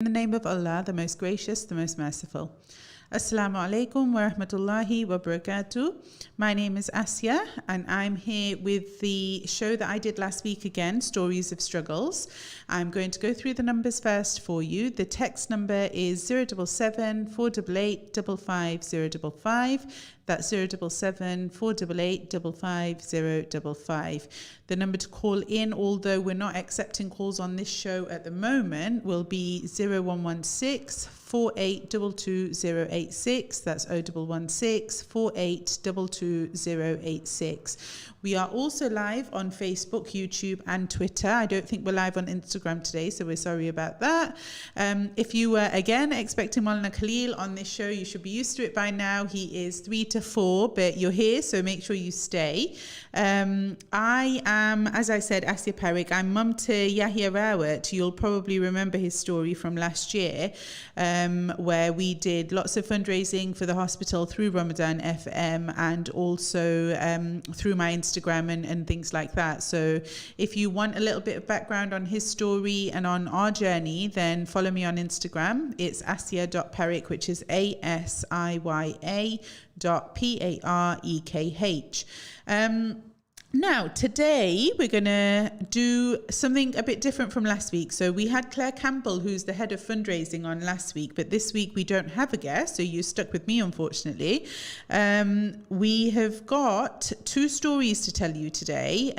In the name of Allah, the most gracious, the most merciful. Assalamu alaikum wa rahmatullahi wa barakatuh. My name is Asiya and I'm here with the show that I did last week again, Stories of Struggles. I'm going to go through the numbers first for you. The text number is 077 488 55055. That's 077 488 55055. The number to call in, although we're not accepting calls on this show at the moment, will be 0116 4822 That's 0116 4822 We are also live on Facebook, YouTube and Twitter. I don't think we're live on Instagram today, so we're sorry about that. If you were again expecting Maulana Khalil on this show, you should be used to it by now. He is 3 to 4, but you're here, so make sure you stay. I am, as I said, Asiya Parekh. I'm mum to Yahya Rawat. You'll probably remember his story from last year, where we did lots of fundraising for the hospital through Ramadan FM and also through my Instagram and things like that. So if you want a little bit of background on his story and on our journey, then follow me on Instagram. It's asiya.parekh, which is ASIYA.PAREKH. Now, today we're going to do something a bit different from last week. So we had Claire Campbell, who's the head of fundraising, on last week, but this week we don't have a guest, so you're stuck with me, unfortunately. We have got two stories to tell you today.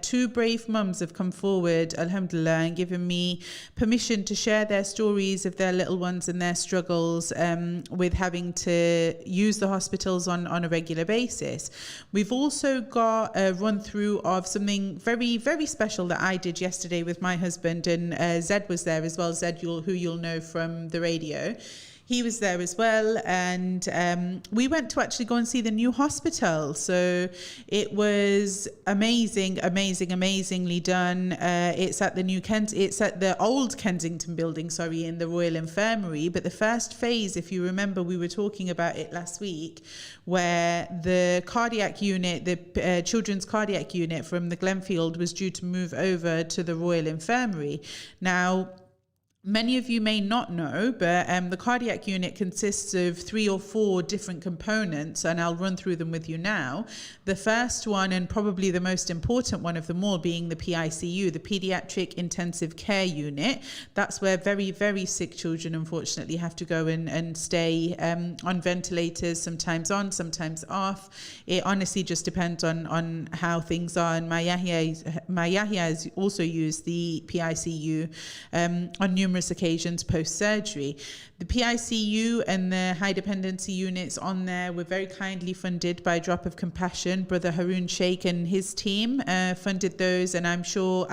Two brave mums have come forward, alhamdulillah, and given me permission to share their stories of their little ones and their struggles with having to use the hospitals on a regular basis. We've also got a run through of something very, very special that I did yesterday with my husband, and Zed was there as well. Zed, who you'll know from the radio. He was there as well, and we went to actually go and see the new hospital. So it was amazingly done. It's at the old Kensington building, in the Royal Infirmary. But the first phase, if you remember, we were talking about it last week, where the cardiac unit, the children's cardiac unit from the Glenfield, was due to move over to the Royal Infirmary. Now, many of you may not know, but the cardiac unit consists of 3 or 4 different components, and I'll run through them with you now. The first one, and probably the most important one of them all, being the PICU, the Pediatric Intensive Care Unit. That's where very, very sick children, unfortunately, have to go and stay on ventilators, sometimes on, sometimes off. It honestly just depends on how things are. And my Yahya has also used the PICU on numerous occasions post-surgery. The PICU and the high dependency units on there were very kindly funded by Drop of Compassion. Brother Haroon Sheikh and his team funded those, and I'm sure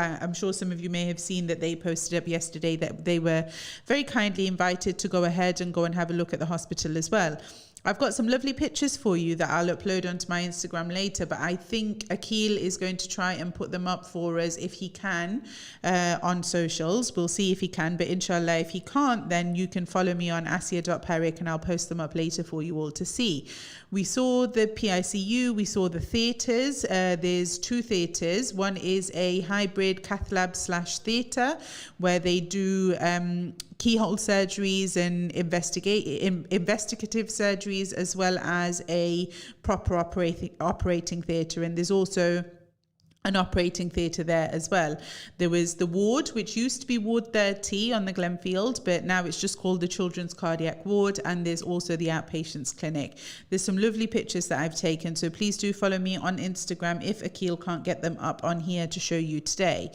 some of you may have seen that they posted up yesterday that they were very kindly invited to go ahead and go and have a look at the hospital as well. I've got some lovely pictures for you that I'll upload onto my Instagram later, but I think Akil is going to try and put them up for us if he can on socials. We'll see if he can, but inshallah, if he can't, then you can follow me on asiya.parekh and I'll post them up later for you all to see. We saw the PICU, we saw the theatres. There's 2 theatres. One is a hybrid cath lab / theatre where they do keyhole surgeries and investigative surgeries, as well as a proper operating theatre. And there's also an operating theatre there as well. There was the ward, which used to be Ward 30 on the Glenfield, but now it's just called the Children's Cardiac Ward, and there's also the outpatients clinic. There's some lovely pictures that I've taken, so please do follow me on Instagram if Akil can't get them up on here to show you today.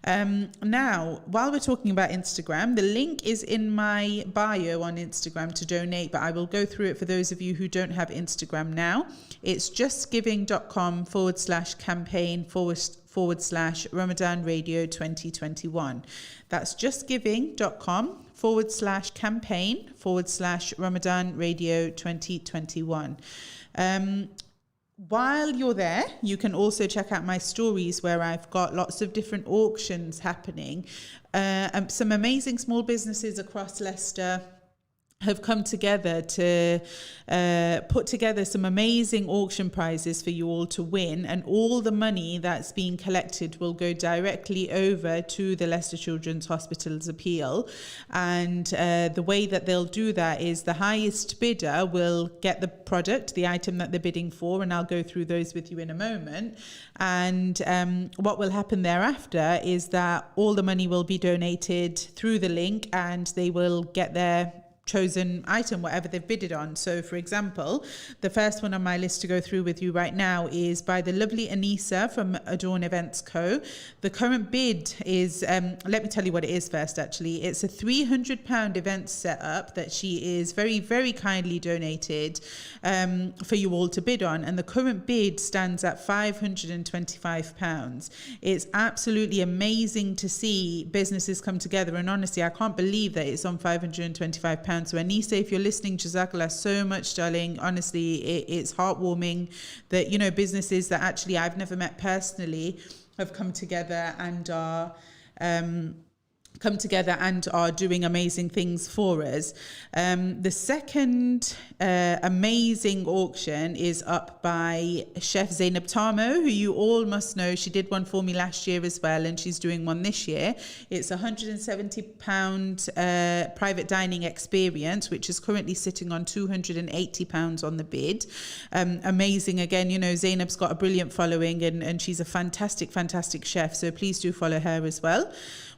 Now, while we're talking about Instagram, the link is in my bio on Instagram to donate, but I will go through it for those of you who don't have Instagram now. It's justgiving.com/campaign/Ramadan Radio 2021. That's justgiving.com/campaign/Ramadan Radio 2021. While you're there, you can also check out my stories where I've got lots of different auctions happening. Some amazing small businesses across Leicester have come together to put together some amazing auction prizes for you all to win, and all the money that's being collected will go directly over to the Leicester Children's Hospital's appeal. And the way that they'll do that is the highest bidder will get the product, the item that they're bidding for, and I'll go through those with you in a moment. And what will happen thereafter is that all the money will be donated through the link, and they will get their chosen item, whatever they've bidded on. So for example, the first one on my list to go through with you right now is by the lovely Asiya from Adorn Events Co. The current bid is, let me tell you what it is first actually. It's a £300 event setup that she is very, very kindly donated for you all to bid on, and the current bid stands at £525. It's absolutely amazing to see businesses come together, and honestly I can't believe that it's on £525. So Asiya, if you're listening, Jazakallah so much, darling. Honestly, it's heartwarming that, you know, businesses that actually I've never met personally have come together and are doing amazing things for us. The second amazing auction is up by Chef Zainab Tamo, who you all must know. She did one for me last year as well, and she's doing one this year. It's a £170 private dining experience, which is currently sitting on £280 on the bid. Amazing. Again, you know, Zainab's got a brilliant following, and she's a fantastic chef, so please do follow her as well.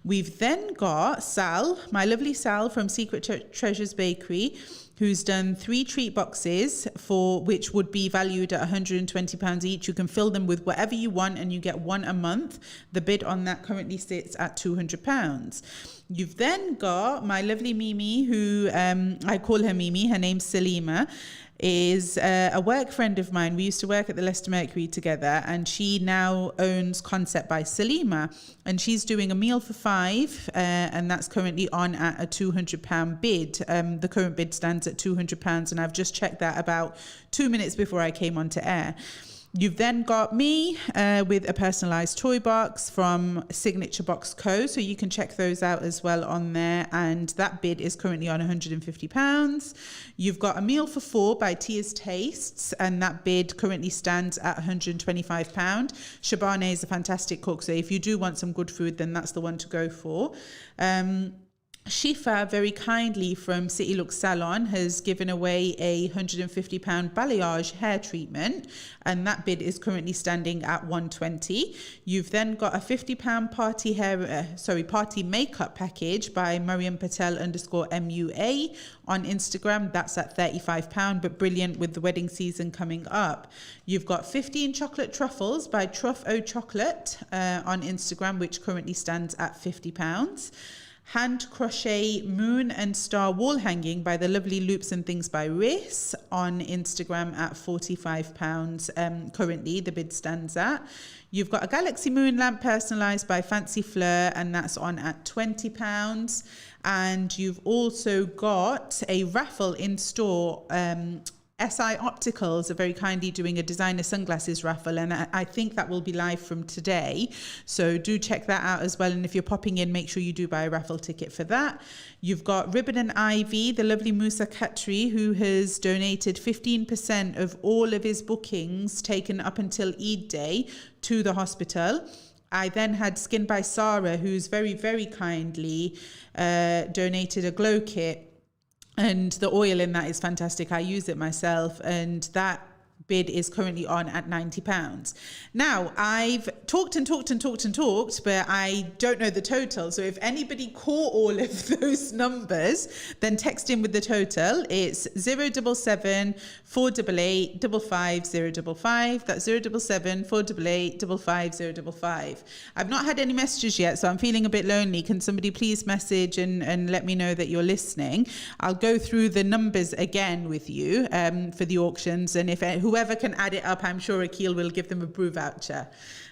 We've then got Sal, my lovely Sal from Secret Treasures Bakery, who's done 3 treat boxes for which would be valued at £120 each. You can fill them with whatever you want, and you get one a month. The bid on that currently sits at £200. You've then got my lovely Mimi, who I call her Mimi, her name's Salima, is a work friend of mine. We used to work at the Leicester Mercury together, and she now owns Concept by Salima, and she's doing a meal for 5, and that's currently on at a £200 bid. The current bid stands at £200, and I've just checked that about 2 minutes before I came on to air. You've then got me with a personalised toy box from Signature Box Co. So you can check those out as well on there. And that bid is currently on £150. You've got a meal for 4 by Tia's Tastes, and that bid currently stands at £125. Shabana is a fantastic cook, so if you do want some good food, then that's the one to go for. Shifa, very kindly from City Look Salon, has given away a £150 balayage hair treatment, and that bid is currently standing at £120. You've then got a £50 party makeup package by Mariam Patel _MUA on Instagram. That's at £35, but brilliant with the wedding season coming up. You've got 15 chocolate truffles by Truff O Chocolate on Instagram, which currently stands at £50. Hand crochet moon and star wall hanging by the lovely Loops and Things by Riss on Instagram at £45. Currently the bid stands at. You've got a galaxy moon lamp personalised by Fancy Fleur, and that's on at £20. And you've also got a raffle in store. SI Opticals are very kindly doing a designer sunglasses raffle, and I think that will be live from today, so do check that out as well. And if you're popping in, make sure you do buy a raffle ticket for that. You've got Ribbon and Ivy, the lovely Musa Khatri, who has donated 15% of all of his bookings taken up until Eid Day to the hospital. I then had Skin by Sarah, who's very, very kindly donated a glow kit, and the oil in that is fantastic. I use it myself, and that bid is currently on at £90. Now, I've talked, but I don't know the total. So if anybody caught all of those numbers, then text in with the total. It's 077 488 55 055. That's 077 488 55 055. I've not had any messages yet, so I'm feeling a bit lonely. Can somebody please message and let me know that you're listening? I'll go through the numbers again with you for the auctions, and if whoever can add it up, I'm sure Akil will give them a brew voucher,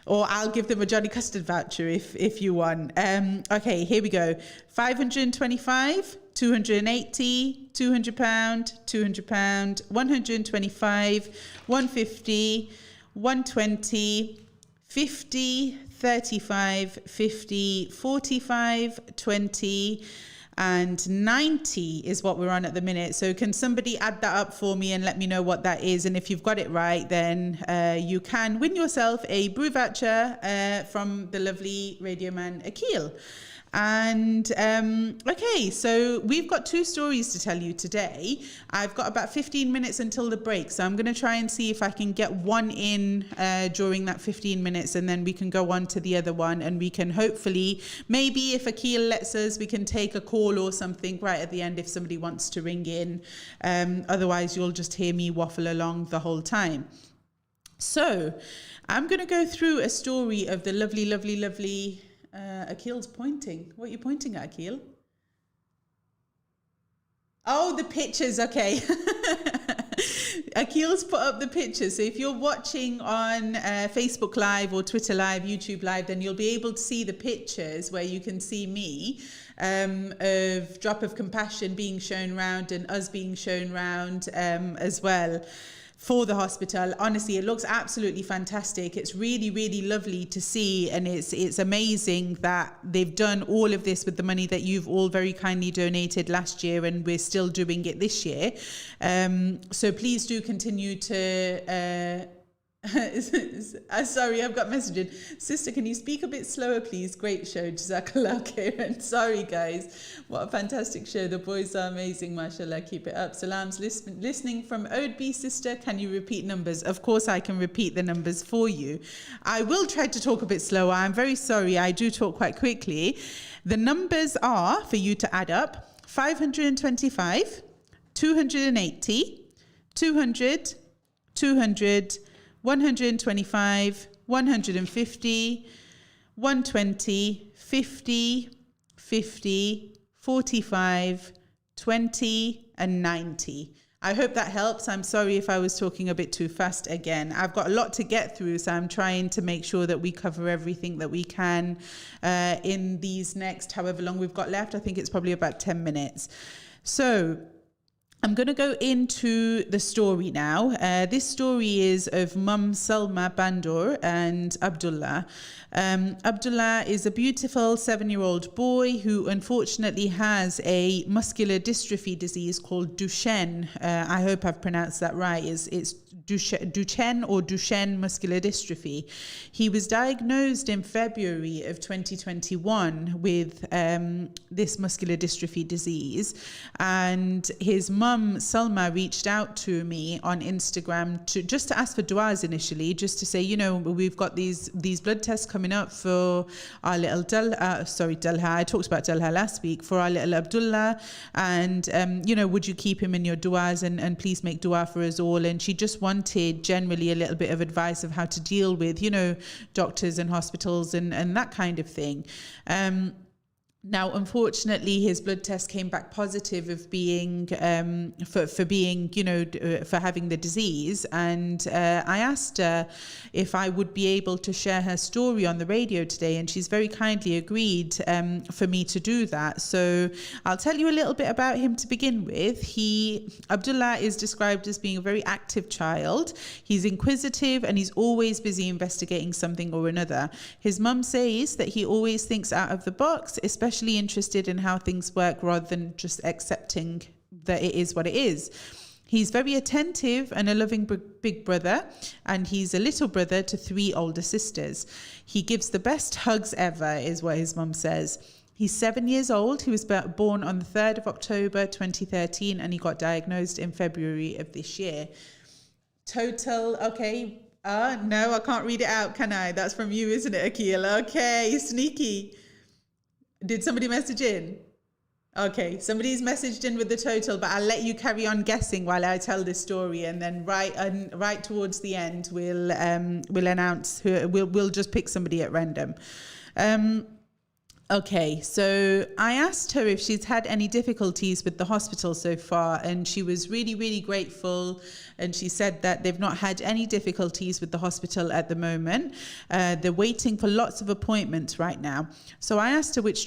or I'll give them a Johnny Custard voucher if you want. Okay, here we go. 525, 280, £200, £200, 125, 150, 120, 50, 35, 50, 45, 20, and 90 is what we're on at the minute. So can somebody add that up for me and let me know what that is? And if you've got it right, then you can win yourself a brew voucher from the lovely radio man Akil. And okay, so we've got 2 stories to tell you today. I've got about 15 minutes until the break, so I'm going to try and see if I can get one in during that 15 minutes, and then we can go on to the other one, and we can hopefully, maybe if Akil lets us, we can take a call or something right at the end if somebody wants to ring in. Otherwise, you'll just hear me waffle along the whole time. So I'm going to go through a story of the lovely Akil's pointing. What are you pointing at, Akil? Oh, the pictures. Okay. Akil's put up the pictures. So if you're watching on Facebook Live or Twitter Live, YouTube Live, then you'll be able to see the pictures where you can see me of Drop of Compassion being shown round and us being shown round as well. For the hospital. Honestly, it looks absolutely fantastic. It's really, really lovely to see, and it's amazing that they've done all of this with the money that you've all very kindly donated last year, and we're still doing it this year. So please do continue to sorry, I've got messaging. Sister, can you speak a bit slower, please? Great show. Jazakallah khairan. Sorry, guys. What a fantastic show. The boys are amazing. MashaAllah. Keep it up. Salams listening from Odeby, sister. Can you repeat numbers? Of course, I can repeat the numbers for you. I will try to talk a bit slower. I'm very sorry. I do talk quite quickly. The numbers are, for you to add up, 525, 280, 200, 200, 125, 150, 120, 50, 50, 45, 20, and 90. I hope that helps. I'm sorry if I was talking a bit too fast again. I've got a lot to get through, so I'm trying to make sure that we cover everything that we can in these next, however long we've got left. I think it's probably about 10 minutes. So I'm going to go into the story now. This story is of Mum Salma Bandur and Abdullah. Abdullah is a beautiful 7-year-old boy who unfortunately has a muscular dystrophy disease called Duchenne. I hope I've pronounced that right. It's Duchenne or Duchenne muscular dystrophy. He was diagnosed in February of 2021 with this muscular dystrophy disease, and his mum Salma reached out to me on Instagram just to ask for du'as initially, just to say, you know, we've got these blood tests coming up for our little Dalha. I talked about Dalha last week, for our little Abdullah, and you know, would you keep him in your du'as, and please make du'a for us all. And she just wanted generally a little bit of advice of how to deal with, you know, doctors and hospitals and that kind of thing. Now, unfortunately, his blood test came back positive of being for being, you know, for having the disease. And I asked her if I would be able to share her story on the radio today, and she's very kindly agreed for me to do that. So I'll tell you a little bit about him to begin with. Abdullah is described as being a very active child. He's inquisitive and he's always busy investigating something or another. His mum says that he always thinks out of the box, especially interested in how things work rather than just accepting that it is what it is. He's very attentive and a loving big brother, and he's a little brother to 3 older sisters. He gives the best hugs ever, is what his mum says. He's 7 years old. He was born on the 3rd of October 2013, and he got diagnosed in February of this year. Total, okay. No, I can't read it out, can I? That's from you, isn't it, Akil? Okay, sneaky. Did somebody message in? Okay, somebody's messaged in with the total, but I'll let you carry on guessing while I tell this story, and then right towards the end we'll announce who. We'll just pick somebody at random. Okay, so I asked her if she's had any difficulties with the hospital so far, and she was really, really grateful. And she said that they've not had any difficulties with the hospital at the moment. They're waiting for lots of appointments right now. So I asked her which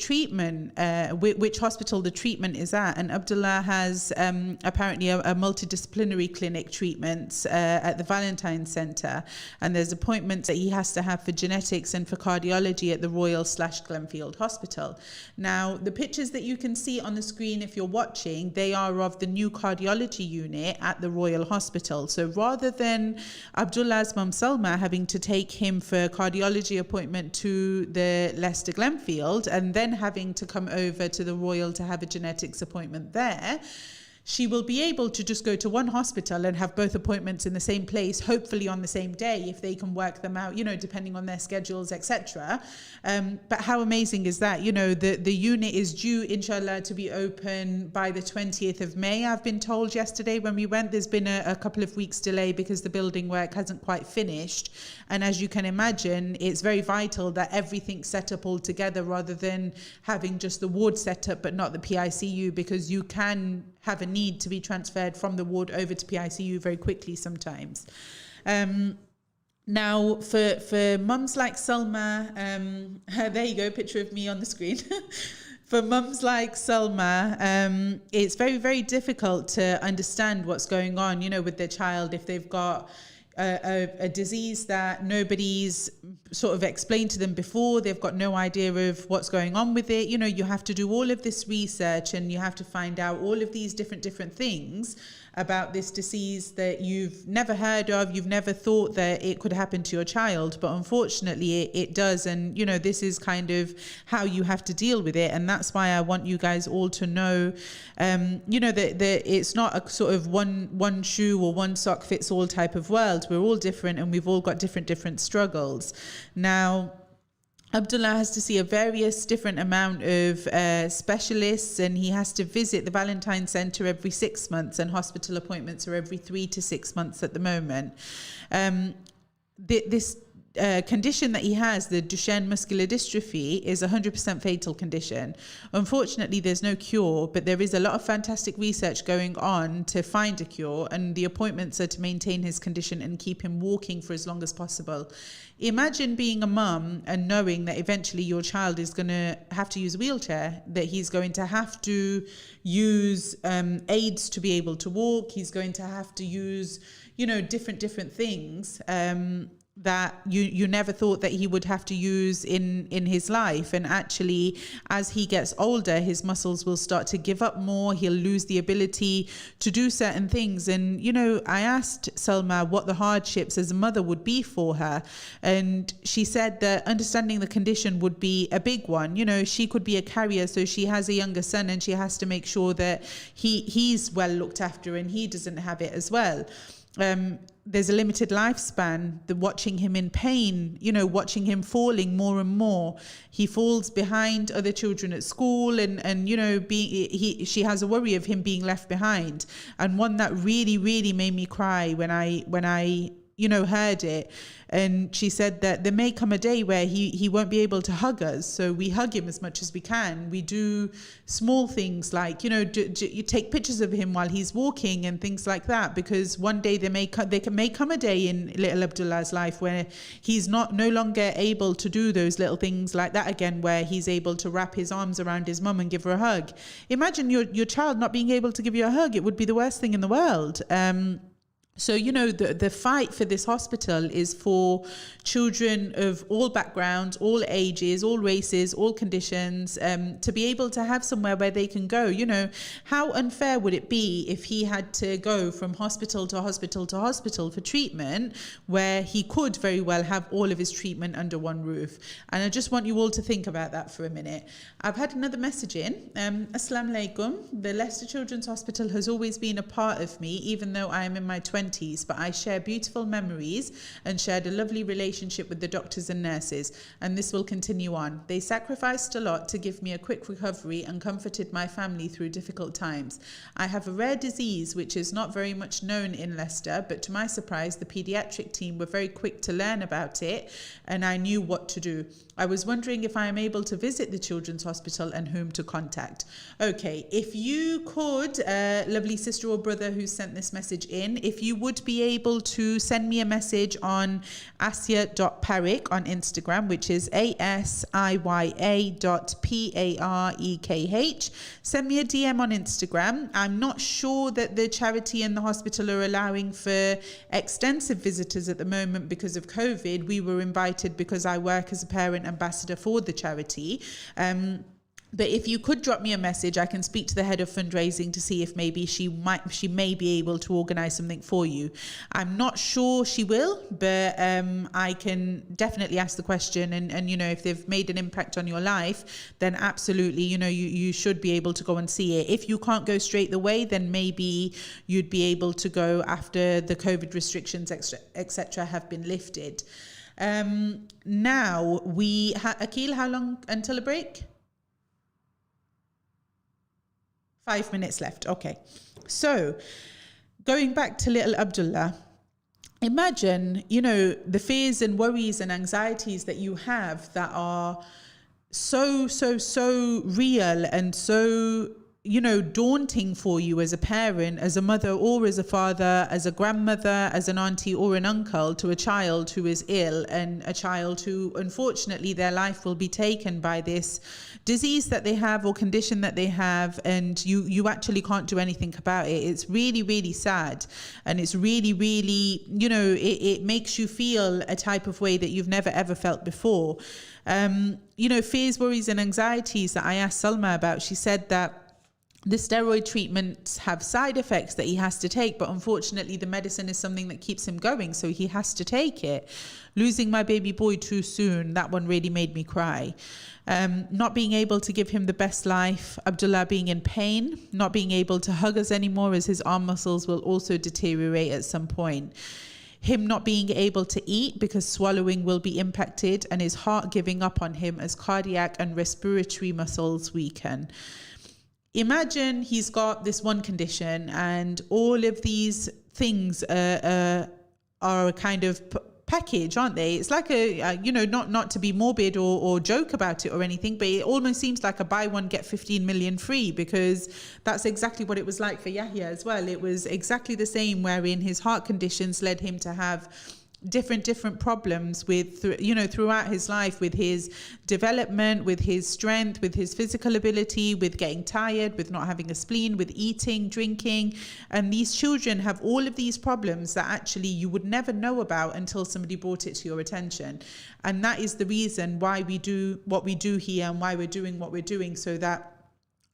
hospital the treatment is at. And Abdullah has apparently a multidisciplinary clinic treatments at the Valentine Centre. And there's appointments that he has to have for genetics and for cardiology at the Royal/Glenfield Hospital. Hospital. Now, the pictures that you can see on the screen if you're watching, they are of the new cardiology unit at the Royal Hospital. So rather than Abdullah's mum Salma having to take him for a cardiology appointment to the Leicester Glenfield and then having to come over to the Royal to have a genetics appointment there, she will be able to just go to one hospital and have both appointments in the same place, hopefully on the same day if they can work them out, depending on their schedules, etc. But how amazing is that? The unit is due, inshallah, to be open by the 20th of May, I've been told yesterday when we went. There's been a couple of weeks delay because the building work hasn't quite finished. And as you can imagine, it's very vital that everything's set up all together rather than having just the ward set up but not the PICU, because you can have a need to be transferred from the ward over to PICU very quickly sometimes. Now, for mums like Salma, there you go, picture of me on the screen. For mums like Salma, it's very, very difficult to understand what's going on, with their child if they've got a disease that nobody's sort of explained to them before. They've got no idea of what's going on with it. You have to do all of this research and you have to find out all of these different things about this disease that you've never heard of. You've never thought that it could happen to your child, but unfortunately it does. And, this is kind of how you have to deal with it. And that's why I want you guys all to know, that it's not a sort of one shoe or one sock fits all type of world. We're all different and we've all got different struggles. Now, Abdullah has to see a various different amount of specialists, and he has to visit the Valentine Centre every 6 months, and hospital appointments are every 3 to 6 months at the moment. This condition that he has, the Duchenne muscular dystrophy, is a 100% fatal condition. Unfortunately, there's no cure, but there is a lot of fantastic research going on to find a cure, and the appointments are to maintain his condition and keep him walking for as long as possible. Imagine being a mum and knowing that eventually your child is going to have to use a wheelchair, that he's going to have to use aids to be able to walk. He's going to have to use, different things that you never thought that he would have to use in his life. And actually, as he gets older, his muscles will start to give up more. He'll lose the ability to do certain things. And, I asked Salma what the hardships as a mother would be for her. And she said that understanding the condition would be a big one. She could be a carrier, so she has a younger son and she has to make sure that he's well looked after and he doesn't have it as well. There's a limited lifespan. Watching him in pain, watching him falling more and more. He falls behind other children at school, and she has a worry of him being left behind. And one that really, really made me cry when I heard it. And she said that there may come a day where he won't be able to hug us. So we hug him as much as we can. We do small things like, you take pictures of him while he's walking and things like that, because one day there may come a day in little Abdullah's life where he's no longer able to do those little things like that again, where he's able to wrap his arms around his mum and give her a hug. Imagine your child not being able to give you a hug. It would be the worst thing in the world. So, the fight for this hospital is for children of all backgrounds, all ages, all races, all conditions, to be able to have somewhere where they can go. How unfair would it be if he had to go from hospital to hospital to hospital for treatment, where he could very well have all of his treatment under one roof? And I just want you all to think about that for a minute. I've had another message in. Assalamu alaikum. The Leicester Children's Hospital has always been a part of me, even though I am in my 20s. But I share beautiful memories and shared a lovely relationship with the doctors and nurses, and this will continue on. They sacrificed a lot to give me a quick recovery and comforted my family through difficult times. I have a rare disease which is not very much known in Leicester, but to my surprise, the paediatric team were very quick to learn about it, and I knew what to do. I was wondering if I am able to visit the Children's Hospital and whom to contact. Okay, if you could, lovely sister or brother who sent this message in, if you would be able to send me a message on Asiya.Parekh on Instagram, which is ASIYA.PAREKH. Send me a DM on Instagram. I'm not sure that the charity and the hospital are allowing for extensive visitors at the moment because of COVID. We were invited because I work as a parent brand ambassador for the charity. But if you could drop me a message, I can speak to the head of fundraising to see if maybe she may be able to organize something for you. I'm not sure she will, but I can definitely ask the question. And you know, if they've made an impact on your life, then absolutely, you know, you should be able to go and see it. If you can't go straight away, then maybe you'd be able to go after the COVID restrictions, etc., have been lifted. Now Akil, how long until a break? 5 minutes left. Okay. So going back to little Abdullah, imagine, you know, the fears and worries and anxieties that you have that are so real and so, you know, daunting for you as a parent, as a mother or as a father, as a grandmother, as an auntie or an uncle to a child who is ill, and a child who unfortunately their life will be taken by this disease that they have or condition that they have, and you actually can't do anything about it. It's really sad, and it's really, you know, it makes you feel a type of way that you've never ever felt before. You know, fears, worries and anxieties that I asked Salma about, she said that the steroid treatments have side effects that he has to take, but unfortunately the medicine is something that keeps him going, so he has to take it. Losing my baby boy too soon, that one really made me cry. Not being able to give him the best life, Abdullah being in pain, not being able to hug us anymore as his arm muscles will also deteriorate at some point. Him not being able to eat because swallowing will be impacted, and his heart giving up on him as cardiac and respiratory muscles weaken. Imagine he's got this one condition, and all of these things are a kind of package, aren't they? It's like you know, not to be morbid or joke about it or anything, but it almost seems like a buy one get 15 million free, because that's exactly what it was like for Yahya as well. It was exactly the same, wherein his heart conditions led him to have different problems with, you know, throughout his life, with his development, with his strength, with his physical ability, with getting tired, with not having a spleen, with eating, drinking. And these children have all of these problems that actually you would never know about until somebody brought it to your attention. And that is the reason why we do what we do here, and why we're doing what we're doing, so that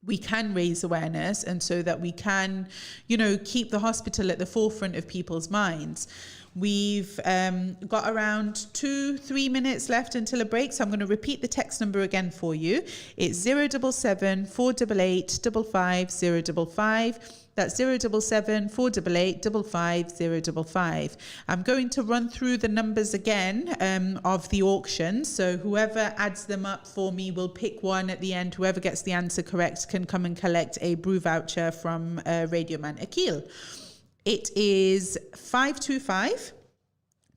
we can raise awareness, and so that we can, you know, keep the hospital at the forefront of people's minds. We've got around 2-3 minutes left until a break, so I'm going to repeat the text number again for you. It's 077 488 55055. That's 077 488 55055. I'm going to run through the numbers again of the auction. So whoever adds them up for me will pick one at the end. Whoever gets the answer correct can come and collect a brew voucher from Radio Man Akil. It is 525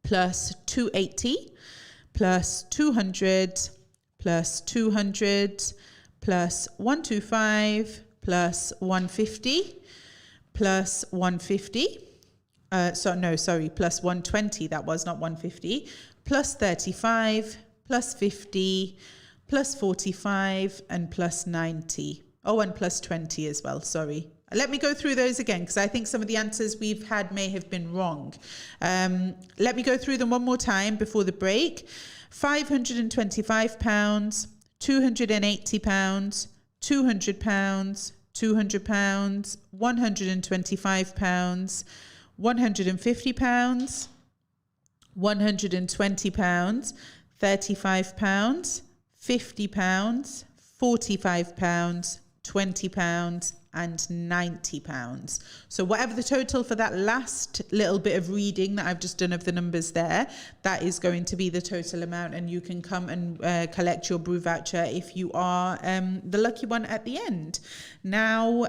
plus 280 plus 200 plus 200 plus 125 plus 150 plus 150. Plus 120. That was not 150. Plus 35 plus 50 plus 45 and plus 90. Oh, and plus 20 as well. Sorry. Let me go through those again, because I think some of the answers we've had may have been wrong. Let me go through them one more time before the break. £525, £280, £200, £200, £125, £150, £120, £35, £50, £45, £20 and £90. So whatever the total for that last little bit of reading that I've just done of the numbers there, that is going to be the total amount, and you can come and collect your brew voucher if you are the lucky one at the end. Now,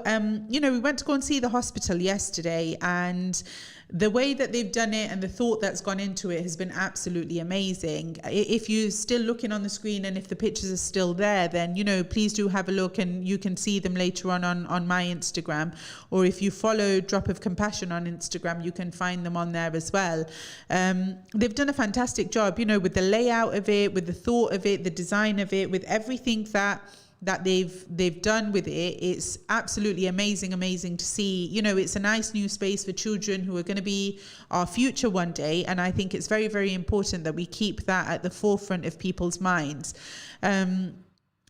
you know, we went to go and see the hospital yesterday, and the way that they've done it and the thought that's gone into it has been absolutely amazing. If you're still looking on the screen and if the pictures are still there, then, you know, please do have a look, and you can see them later on my Instagram, or if you follow Drop of Compassion on Instagram, you can find them on there as well. They've done a fantastic job, you know, with the layout of it, with the thought of it, the design of it, with everything that that they've done with it. It's absolutely amazing to see. You know, it's a nice new space for children who are going to be our future one day, and I think it's very important that we keep that at the forefront of people's minds.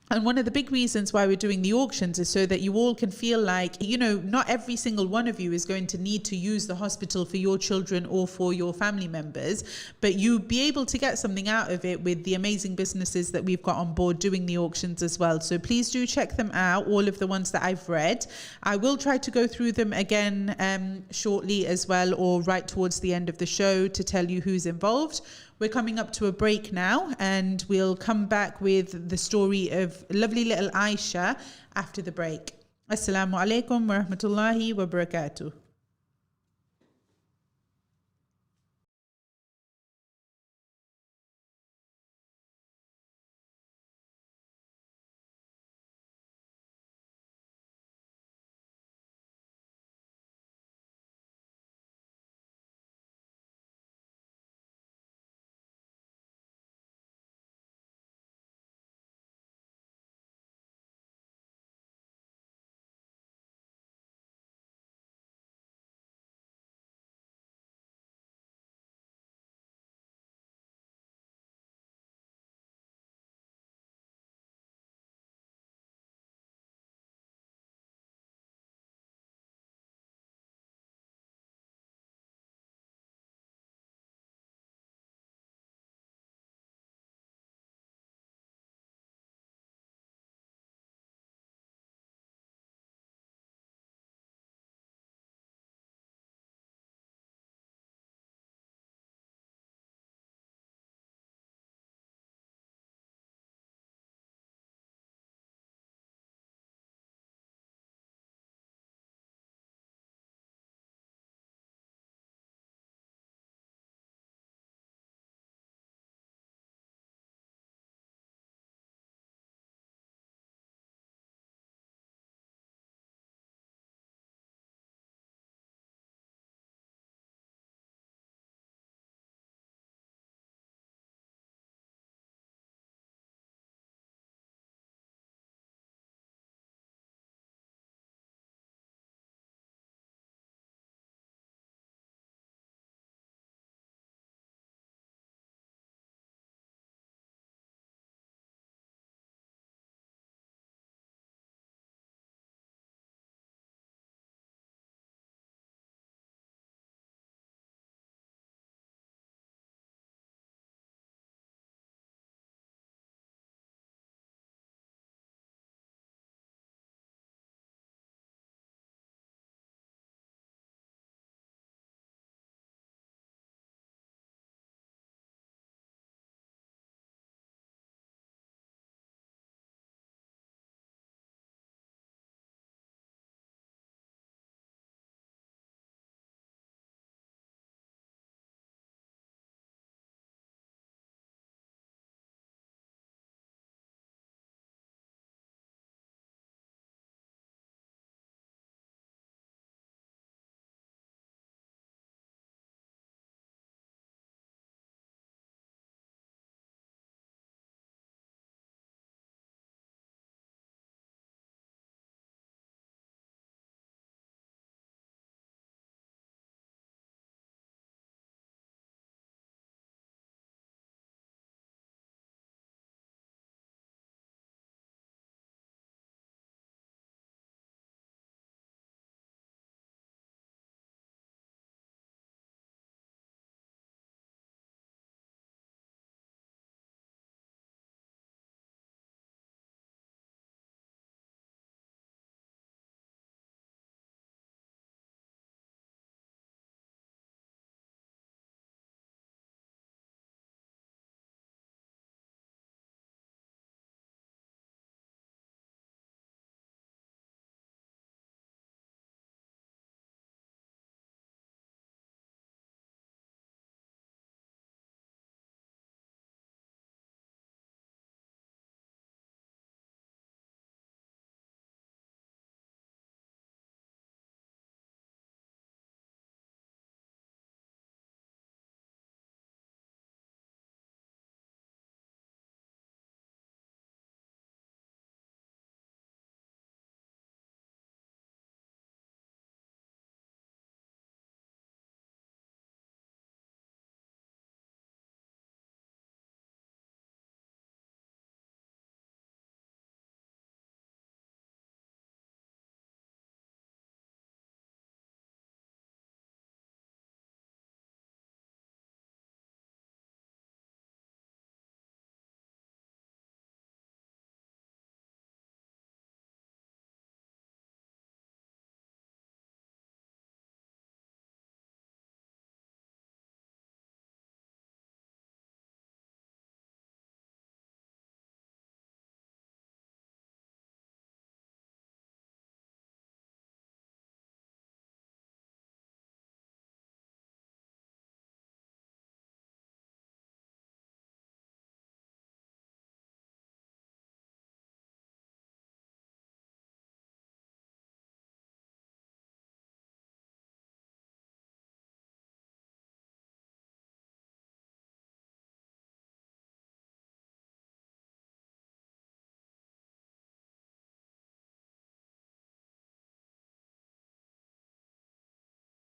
And one of the big reasons why we're doing the auctions is so that you all can feel like, you know, not every single one of you is going to need to use the hospital for your children or for your family members, but you be able to get something out of it with the amazing businesses that we've got on board doing the auctions as well. So please do check them out, all of the ones that I've read. I will try to go through them again shortly as well, or right towards the end of the show, to tell you who's involved. We're coming up to a break now, and we'll come back with the story of lovely little Aisha after the break. Assalamu alaikum wa rahmatullahi wa barakatuh.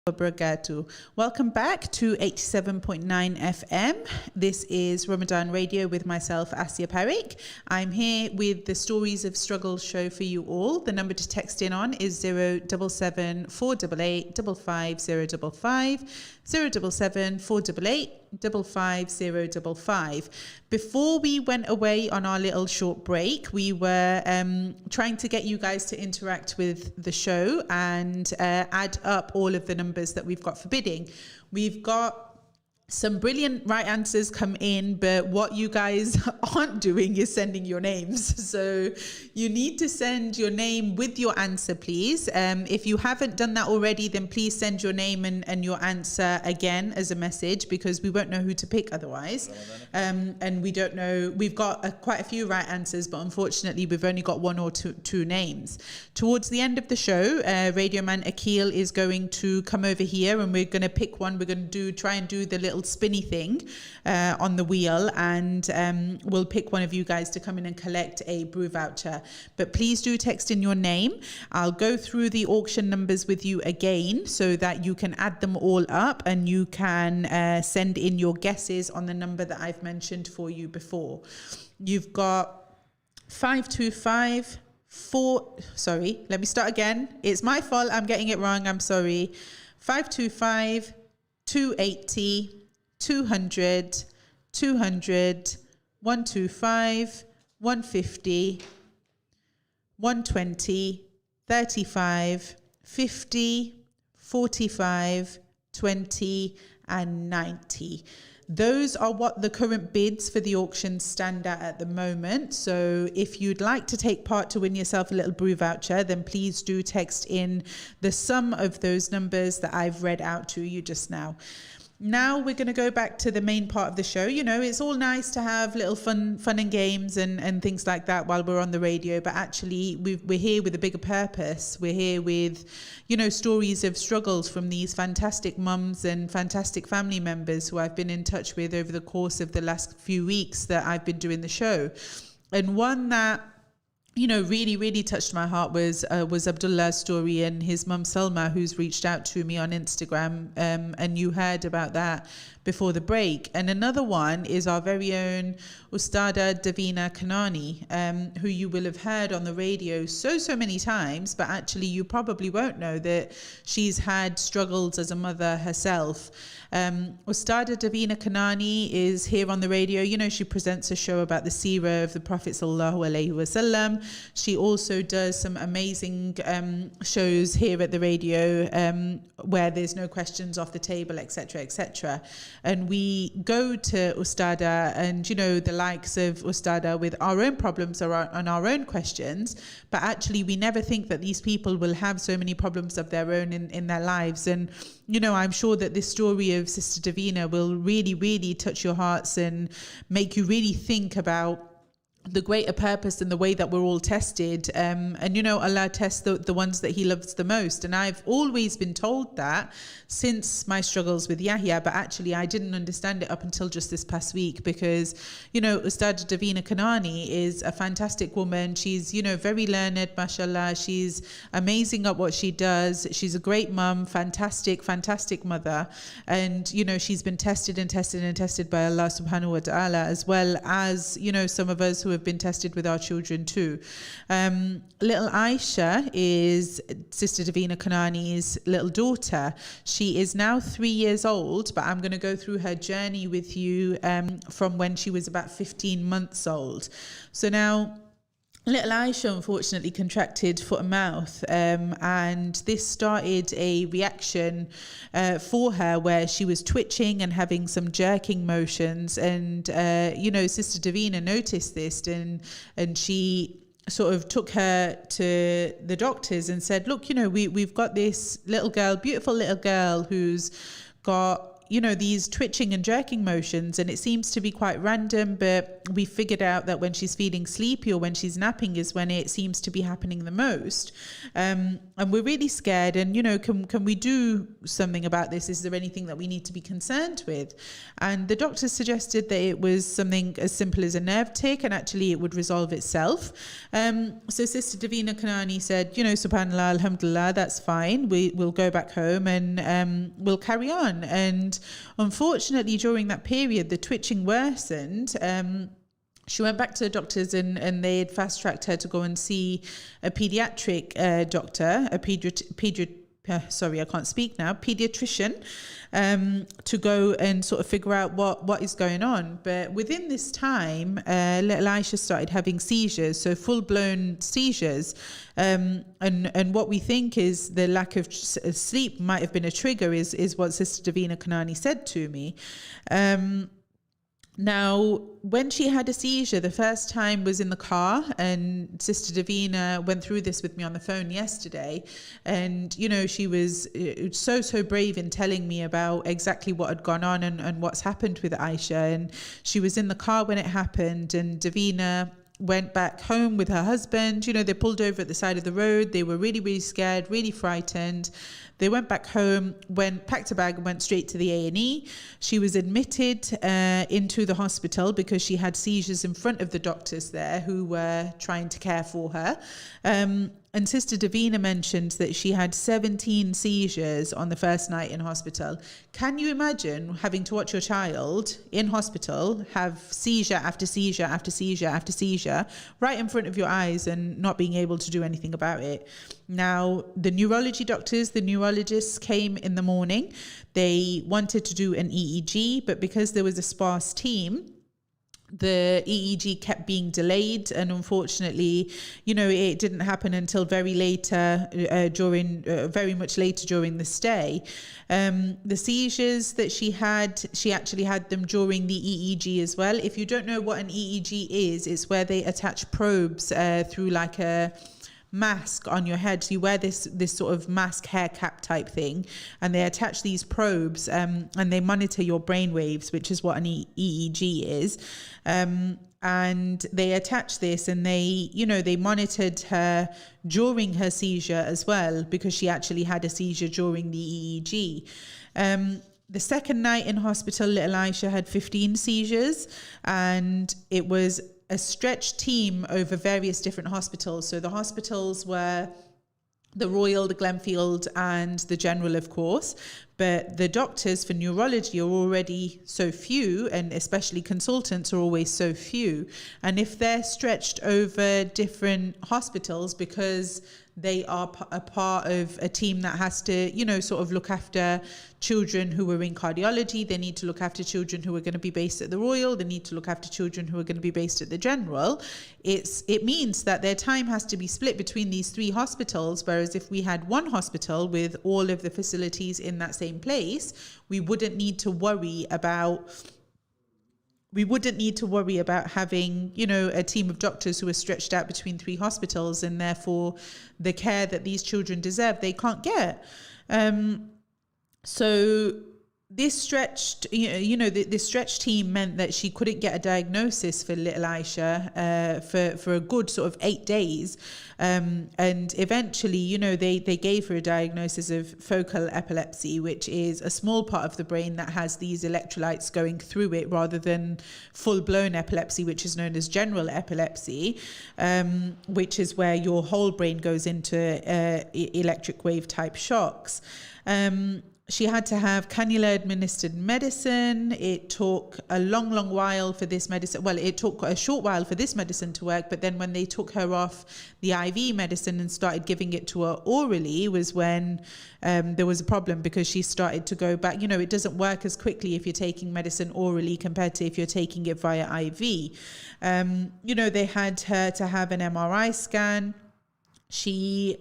Wabarakatuh. Welcome back to 87.9 FM. This is Ramadan Radio with myself, Asiya Parekh. I'm here with the Stories of Struggle show for you all. The number to text in on is 077 488 55055, 077 488 55055. Before we went away on our little short break, we were trying to get you guys to interact with the show and add up all of the numbers that we've got for bidding. We've got some brilliant right answers come in, but what you guys aren't doing is sending your names. So you need to send your name with your answer, please. If you haven't done that already, then please send your name and your answer again as a message, because we won't know who to pick otherwise. And we don't know, we've got quite a few right answers, but unfortunately we've only got one or two names. Towards the end of the show, Radio Man Akil is going to come over here and we're going to pick one. We're going to try and do the little spinny thing on the wheel, and we'll pick one of you guys to come in and collect a brew voucher. But please do text in your name. I'll go through the auction numbers with you again so that you can add them all up and you can send in your guesses on the number that I've mentioned for you before. You've got 525 sorry, let me start again. It's my fault, I'm getting it wrong, I'm sorry. 525 280 200, 200, 125, 150, 120, 35, 50, 45, 20, and 90. Those are what the current bids for the auction stand at the moment. So if you'd like to take part to win yourself a little brew voucher, then please do text in the sum of those numbers that I've read out to you just now. Now we're going to go back to the main part of the show. You know, it's all nice to have little fun and games and things like that while we're on the radio, but actually we're here with a bigger purpose. We're here with, you know, stories of struggles from these fantastic mums and fantastic family members who I've been in touch with over the course of the last few weeks that I've been doing the show. And one that, you know, really touched my heart was Abdullah's story and his mum Salma, who's reached out to me on Instagram, and you heard about that before the break. And another one is our very own Ustada Davina Kanani, who you will have heard on the radio so many times, but actually you probably won't know that she's had struggles as a mother herself. Ustada Davina Kanani is here on the radio. You know, she presents a show about the seerah of the Prophet sallallahu alaihi wasallam. She also does some amazing shows here at the radio where there's no questions off the table, etc., etc. And we go to Ustada and, you know, the likes of Ustada with our own problems and our own questions, but actually we never think that these people will have so many problems of their own in their lives. And, you know, I'm sure that this story of Sister Davina will really touch your hearts and make you really think about the greater purpose and the way that we're all tested. And, you know, Allah tests the ones that he loves the most. And I've always been told that since my struggles with Yahya, but actually I didn't understand it up until just this past week, because, you know, Ustad Davina Kanani is a fantastic woman. She's, you know, very learned, mashallah. She's amazing at what she does. She's a great mum, fantastic mother. And, you know, she's been tested by Allah subhanahu wa ta'ala, as well as, you know, some of us who have been tested with our children too. Little Aisha is Sister Davina Kanani's little daughter. She is now 3 years old, but I'm going to go through her journey with you from when she was about 15 months old. So now, little Aisha unfortunately contracted foot and mouth, and this started a reaction for her where she was twitching and having some jerking motions, and you know, Sister Davina noticed this and she sort of took her to the doctors and said, look, you know, we've got this little girl, beautiful little girl who's got, these twitching and jerking motions, and it seems to be quite random, but we figured out that when she's feeling sleepy or when she's napping is when it seems to be happening the most. And we're really scared, and can we do something about this? Is there anything that we need to be concerned with? And the doctor suggested that it was something as simple as a nerve tick, and actually it would resolve itself. So Sister Davina Kanani said, subhanallah, alhamdulillah, that's fine, we'll go back home and we'll carry on. And unfortunately, during that period, the twitching worsened. She went back to the doctors and they had fast-tracked her to go and see a pediatric doctor, a pediatrician, to go and sort of figure out what is going on. But within this time, little Aisha started having seizures, so full-blown seizures. And what we think is the lack of sleep might have been a trigger, is what Sister Davina Kanani said to me. Now, when she had a seizure, the first time was in the car, and Sister Davina went through this with me on the phone yesterday. And, she was so brave in telling me about exactly what had gone on and what's happened with Aisha. And she was in the car when it happened, and Davina went back home with her husband. They pulled over at the side of the road. They were really, really scared, really frightened. They went back home, packed a bag and went straight to the A&E. She was admitted into the hospital because she had seizures in front of the doctors there who were trying to care for her. And Sister Davina mentioned that she had 17 seizures on the first night in hospital. Can you imagine having to watch your child in hospital have seizure after seizure after seizure after seizure right in front of your eyes and not being able to do anything about it? Now, the neurologists came in the morning. They wanted to do an EEG, but because there was a sparse team, the EEG kept being delayed, and unfortunately, it didn't happen until very much later during the stay. The seizures that she actually had them during the EEG as well. If you don't know what an EEG is, it's where they attach probes through like a mask on your head. So you wear this sort of mask hair cap type thing, and they attach these probes and they monitor your brain waves, which is what an EEG is. And they attach this, and they monitored her during her seizure as well, because she actually had a seizure during the EEG. The second night in hospital, little Aisha had 15 seizures, and it was a stretched team over various different hospitals. So the hospitals were the Royal, the Glenfield, and the General, of course. But the doctors for neurology are already so few, and especially consultants are always so few. And if they're stretched over different hospitals because they are a part of a team that has to, sort of look after children who are in cardiology, they need to look after children who are going to be based at the Royal, they need to look after children who are going to be based at the General, it means that their time has to be split between these three hospitals. Whereas if we had one hospital with all of the facilities in that same place, we wouldn't need to worry about having, a team of doctors who are stretched out between three hospitals, and therefore the care that these children deserve, they can't get. So this stretched team meant that she couldn't get a diagnosis for little Aisha for a good sort of 8 days. And eventually, they gave her a diagnosis of focal epilepsy, which is a small part of the brain that has these electrolytes going through it, rather than full-blown epilepsy, which is known as general epilepsy, which is where your whole brain goes into electric wave type shocks. She had to have cannula administered medicine. It took a long while for this medicine. Well, it took a short while for this medicine to work, but then when they took her off the IV medicine and started giving it to her orally was when there was a problem, because she started to go back. It doesn't work as quickly if you're taking medicine orally compared to if you're taking it via IV. They had her to have an MRI scan. She,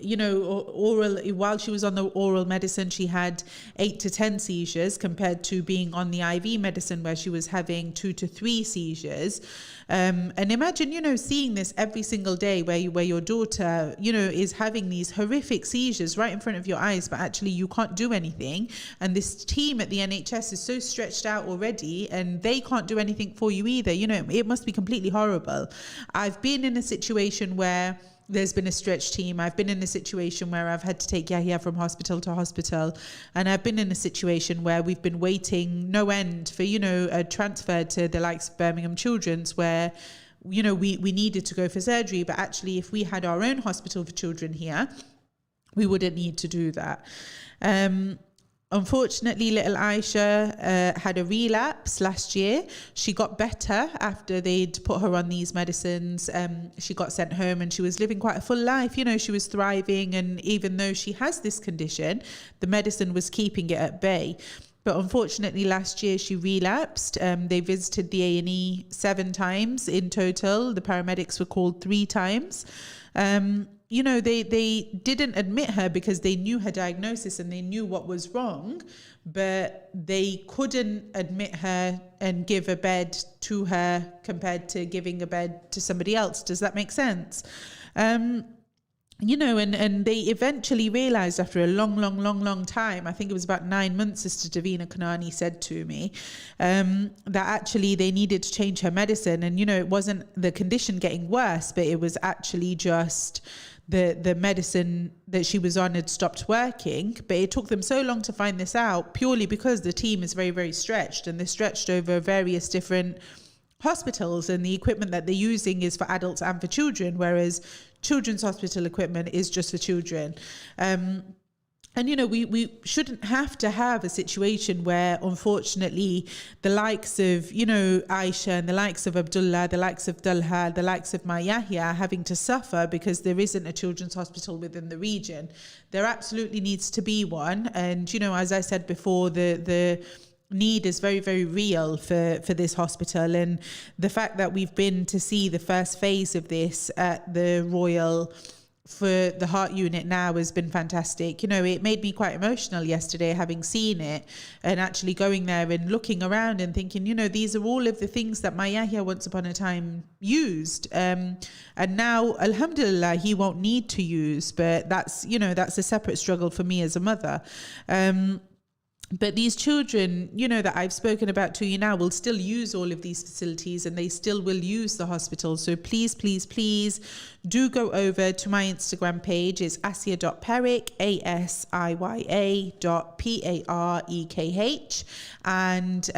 while she was on the oral medicine, she had 8 to 10 seizures compared to being on the IV medicine where she was having 2 to 3 seizures. And imagine, seeing this every single day where your daughter, is having these horrific seizures right in front of your eyes, but actually you can't do anything. And this team at the NHS is so stretched out already and they can't do anything for you either. It must be completely horrible. I've been in a situation where there's been a stretched team. I've been in a situation where I've had to take Yahya from hospital to hospital. And I've been in a situation where we've been waiting no end for, a transfer to the likes of Birmingham Children's where, we needed to go for surgery. But actually, if we had our own hospital for children here, we wouldn't need to do that. Unfortunately, little Aisha had a relapse last year. She got better after they'd put her on these medicines. She got sent home and she was living quite a full life. She was thriving. And even though she has this condition, the medicine was keeping it at bay. But unfortunately, last year she relapsed. They visited the A&E 7 times in total. The paramedics were called 3 times. They didn't admit her because they knew her diagnosis and they knew what was wrong, but they couldn't admit her and give a bed to her compared to giving a bed to somebody else. Does that make sense? And they eventually realized after a long time, I think it was about 9 months, Sister Davina Kanani said to me, that actually they needed to change her medicine. And, it wasn't the condition getting worse, but it was actually just the medicine that she was on had stopped working. But it took them so long to find this out purely because the team is very, very stretched, and they're stretched over various different hospitals, and the equipment that they're using is for adults and for children, whereas children's hospital equipment is just for children. We shouldn't have to have a situation where, unfortunately, the likes of, Aisha and the likes of Abdullah, the likes of Dalha, the likes of my Yahya are having to suffer because there isn't a children's hospital within the region. There absolutely needs to be one. And, as I said before, the need is very, very real for this hospital. And the fact that we've been to see the first phase of this at the Royal for the heart unit now has been fantastic. It made me quite emotional yesterday having seen it and actually going there and looking around and thinking, these are all of the things that my Yahya once upon a time used. And now, alhamdulillah, he won't need to use, but that's a separate struggle for me as a mother. But these children, that I've spoken about to you now will still use all of these facilities and they still will use the hospital. So please, please, please do go over to my Instagram page. It's asiya.parekh, asiya.parekh. And,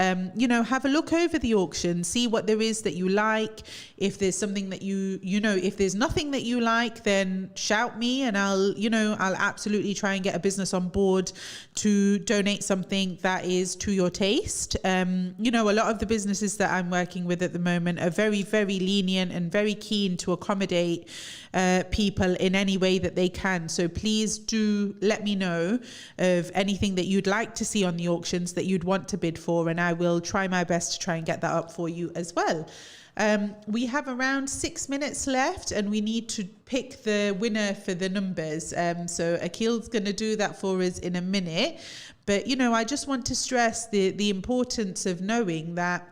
have a look over the auction, see what there is that you like. If there's something that if there's nothing that you like, then shout me and I'll absolutely try and get a business on board to donate something that is to your taste. A lot of the businesses that I'm working with at the moment are very, very lenient and very keen to accommodate people in any way that they can. So please do let me know of anything that you'd like to see on the auctions that you'd want to bid for, and I will try my best to try and get that up for you as well. We have around 6 minutes left and we need to pick the winner for the numbers. So Akil's going to do that for us in a minute. But, I just want to stress the importance of knowing that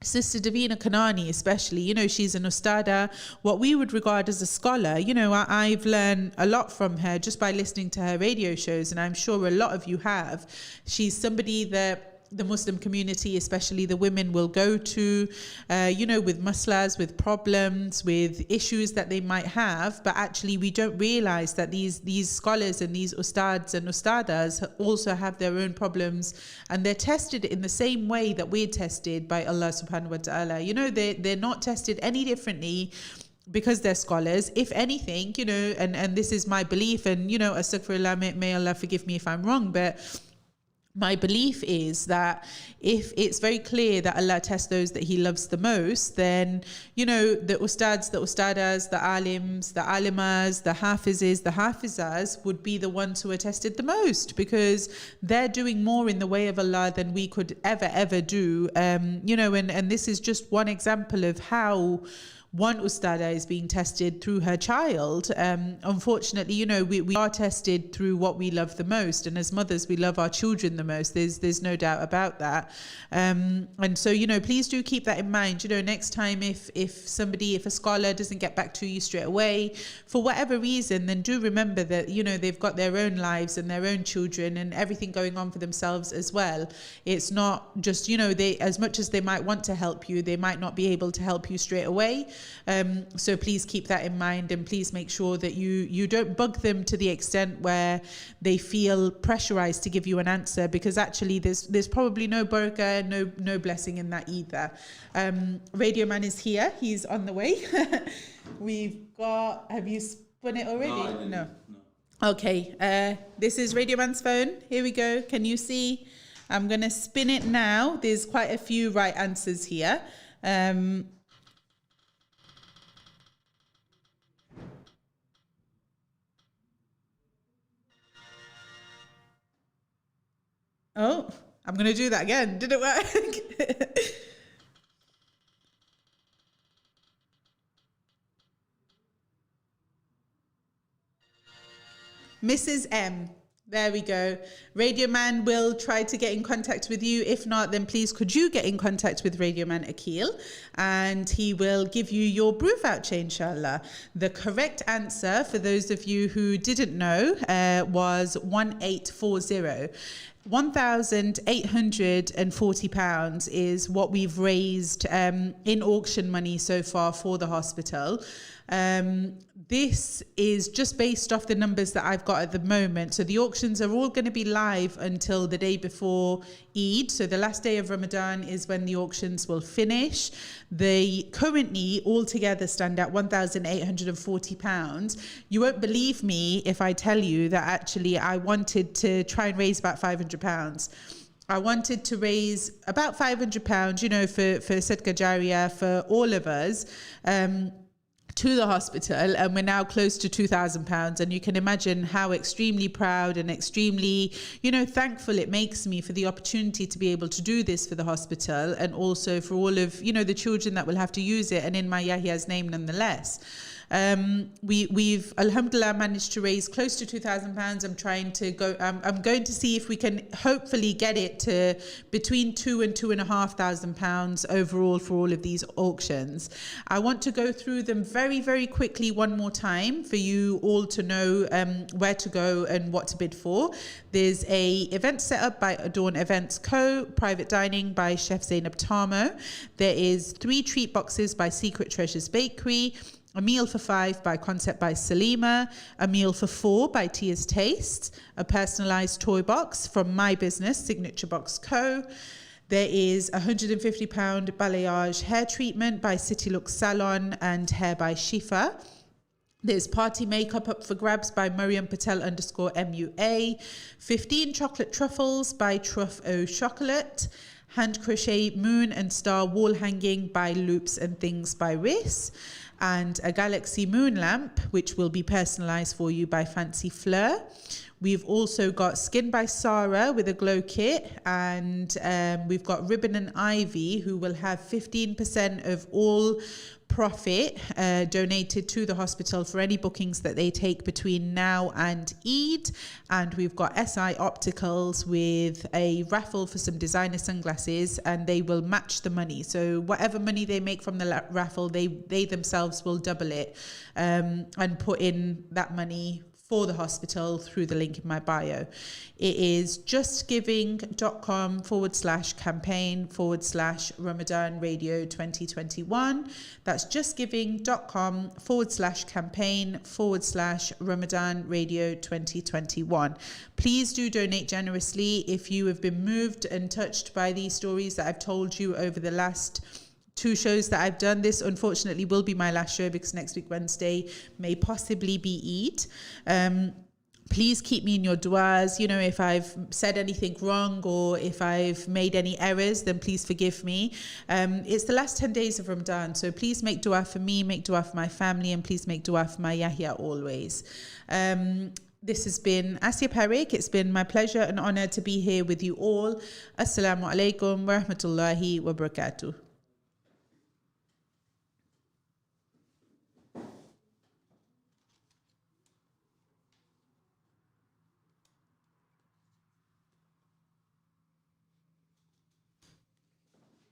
Sister Davina Kanani especially, she's an ustada, what we would regard as a scholar. I've learned a lot from her just by listening to her radio shows, and I'm sure a lot of you have. She's somebody that the Muslim community, especially the women, will go to, with maslas, with problems, with issues that they might have. But actually, we don't realize that these scholars and these ustads and ustadas also have their own problems, and they're tested in the same way that we're tested by Allah subhanahu wa ta'ala. They're not tested any differently because they're scholars. If anything, and this is my belief, and, astaghfirullah, may Allah forgive me if I'm wrong, but my belief is that if it's very clear that Allah tests those that He loves the most, then, the ustads, the ustadas, the alims, the alimas, the hafizes, the hafizas would be the ones who are tested the most, because they're doing more in the way of Allah than we could ever do. And this is just one example of how one ustada is being tested through her child. Unfortunately, you know, we are tested through what we love the most, and as mothers we love our children the most. There's no doubt about that. And so, you know, please do keep that in mind. You know, next time if a scholar doesn't get back to you straight away for whatever reason, then do remember that, you know, they've got their own lives and their own children and everything going on for themselves as well. It's not just, you know, they, as much as they might want to help you, they might not be able to help you straight away. So please keep that in mind, and please make sure that you don't bug them to the extent where they feel pressurized to give you an answer, because actually there's probably no barakah, no blessing in that either. Radio Man is here. He's on the way. We've got, have you spun it already? No. Okay. This is Radio Man's phone. Here we go. Can you see? I'm going to spin it now. There's quite a few right answers here. Oh, I'm going to do that again. Did it work? Mrs. M. There we go. Radio Man will try to get in contact with you. If not, then please could you get in contact with Radio Man Akil, and he will give you your brew voucher, inshallah. The correct answer, for those of you who didn't know, was 1840. £1,840 is what we've raised in auction money so far for the hospital. This is just based off the numbers that I've got at the moment. So the auctions are all going to be live until the day before Eid. So the last day of Ramadan is when the auctions will finish. They currently altogether stand at £1,840. You won't believe me if I tell you that actually I wanted to try and raise about £500. I wanted to raise about £500, you know, for Sadqa Jariyah for all of us. To the hospital, and we're now close to £2,000, and you can imagine how extremely proud and extremely, you know, thankful it makes me for the opportunity to be able to do this for the hospital, and also for all of, you know, the children that will have to use it, and in my Yahya's name nonetheless. We've alhamdulillah managed to raise close to £2,000. I'm going to see if we can hopefully get it to between £2,000 and £2,500 overall for all of these auctions. I want to go through them very, very quickly one more time for you all to know where to go and what to bid for. There's a event set up by Adorn Events Co., private dining by Chef Zainab Tamo. There is 3 treat boxes by Secret Treasures Bakery, a meal for 5 by Concept by Salima, a meal for 4 by Tia's Taste, a personalised toy box from My Business, Signature Box Co. There is £150 balayage hair treatment by City Look Salon and Hair by Shifa. There's party makeup up for grabs by Mariam Patel _MUA, 15 chocolate truffles by Truff O Chocolate, hand crochet moon and star wall hanging by Loops and Things by Riss, and a galaxy moon lamp which will be personalized for you by Fancy Fleur. We've also got Skin by Sarah with a glow kit, and we've got Ribbon and Ivy, who will have 15% of all profit donated to the hospital for any bookings that they take between now and Eid. And we've got SI Opticals with a raffle for some designer sunglasses, and they will match the money. So whatever money they make from the raffle, they themselves will double it and put in that money for the hospital through the link in my bio. It is justgiving.com/campaign/Ramadan Radio 2021. That's justgiving.com/campaign/Ramadan Radio 2021. Please do donate generously if you have been moved and touched by these stories that I've told you over the last 2 shows that I've done. This unfortunately will be my last show because next week Wednesday may possibly be Eid. Please keep me in your du'as. You know, if I've said anything wrong or if I've made any errors, then please forgive me. It's the last 10 days of Ramadan, so please make du'a for me, make du'a for my family, and please make du'a for my Yahya always. This has been Asiya Parekh. It's been my pleasure and honor to be here with you all. Assalamu alaikum wa rahmatullahi wa barakatuh.